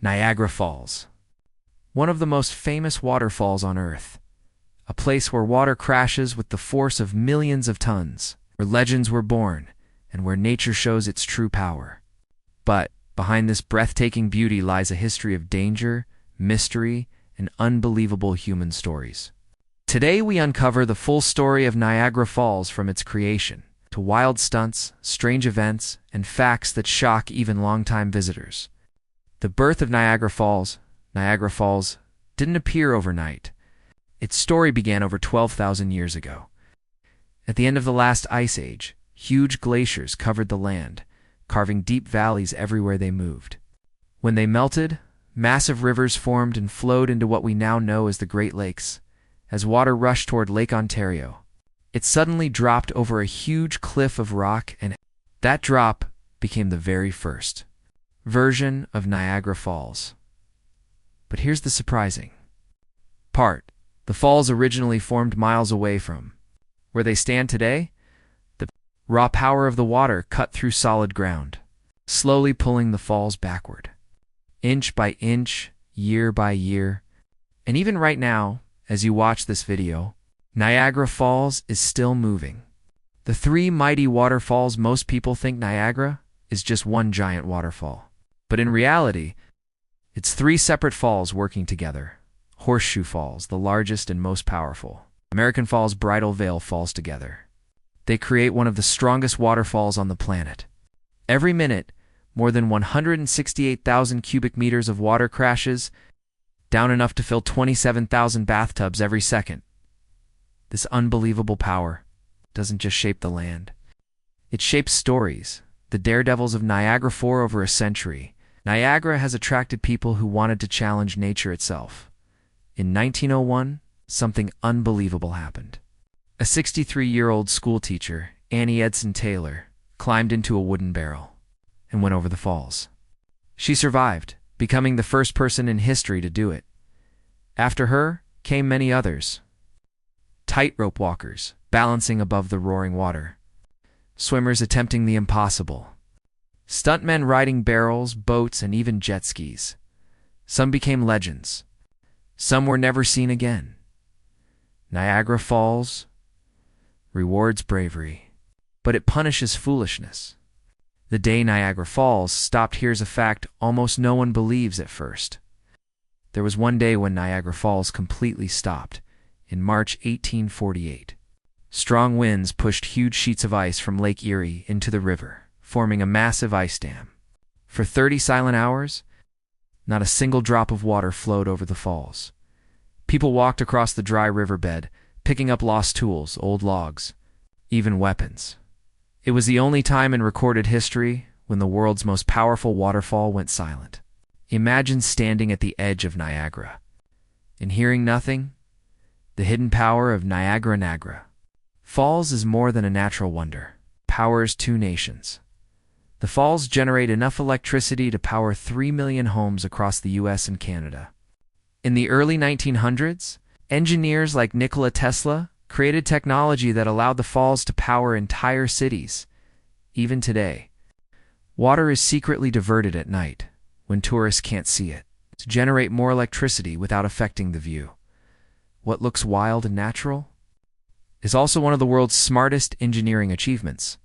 Niagara Falls, one of the most famous waterfalls on Earth, a place where water crashes with the force of millions of tons, where legends were born, and where nature shows its true power. But behind this breathtaking beauty lies a history of danger, mystery, and unbelievable human stories. Today we uncover the full story of Niagara Falls from its creation to wild stunts, strange events, and facts that shock even longtime visitors. The birth of Niagara Falls, didn't appear overnight. Its story began over 12,000 years ago. At the end of the last ice age, huge glaciers covered the land, carving deep valleys everywhere they moved. When they melted, massive rivers formed and flowed into what we now know as the Great Lakes. As water rushed toward Lake Ontario, it suddenly dropped over a huge cliff of rock, and that drop became the very first version of Niagara Falls. But here's the surprising part. The falls originally formed miles away from where they stand today. The raw power of the water cut through solid ground, slowly pulling the falls backward, inch by inch, year by year. And even right now, as you watch this video, Niagara Falls is still moving. The three mighty waterfalls. Most people think Niagara is just one giant waterfall. But in reality, it's three separate falls working together. Horseshoe Falls, the largest and most powerful. American Falls, Bridal Veil Falls together. They create one of the strongest waterfalls on the planet. Every minute, more than 168,000 cubic meters of water crashes down, enough to fill 27,000 bathtubs every second. This unbelievable power doesn't just shape the land. It shapes stories. The daredevils of Niagara. For over a century, Niagara has attracted people who wanted to challenge nature itself. In 1901, something unbelievable happened. A 63-year-old schoolteacher, Annie Edson Taylor, climbed into a wooden barrel and went over the falls. She survived, becoming the first person in history to do it. After her came many others. Tightrope walkers, balancing above the roaring water. Swimmers attempting the impossible. Stuntmen riding barrels, boats, and even jet skis. Some became legends. Some were never seen again. Niagara Falls rewards bravery, but it punishes foolishness. The day Niagara Falls stopped. Here's a fact almost no one believes at first. There was one day when Niagara Falls completely stopped, in March 1848. Strong winds pushed huge sheets of ice from Lake Erie into the river, forming a massive ice dam. For 30 silent hours, not a single drop of water flowed over the falls. People walked across the dry riverbed, picking up lost tools, old logs, even weapons. It was the only time in recorded history when the world's most powerful waterfall went silent. Imagine standing at the edge of Niagara and hearing nothing. The hidden power of Niagara Falls is more than a natural wonder. It powers two nations. The falls generate enough electricity to power 3 million homes across the US and Canada. In the early 1900s, engineers like Nikola Tesla created technology that allowed the falls to power entire cities. Even today, water is secretly diverted at night, when tourists can't see it, to generate more electricity without affecting the view. What looks wild and natural is also one of the world's smartest engineering achievements.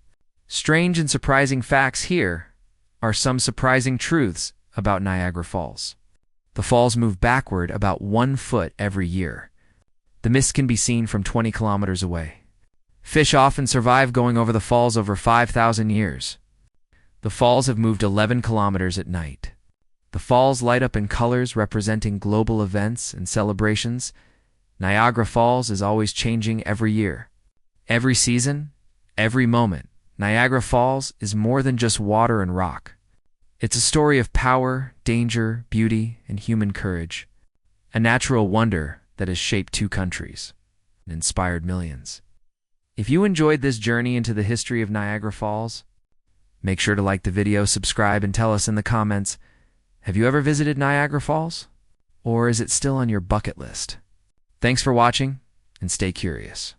Strange and surprising facts. Here are some surprising truths about Niagara Falls. The falls move backward about 1 foot every year. The mist can be seen from 20 kilometers away. Fish often survive going over the falls over 5,000 years. The falls have moved 11 kilometers at night. The falls light up in colors representing global events and celebrations. Niagara Falls is always changing every year. Every season, every moment, Niagara Falls is more than just water and rock. It's a story of power, danger, beauty, and human courage. A natural wonder that has shaped 2 countries and inspired millions. If you enjoyed this journey into the history of Niagara Falls, make sure to like the video, subscribe, and tell us in the comments, have you ever visited Niagara Falls? Or is it still on your bucket list? Thanks for watching, and stay curious.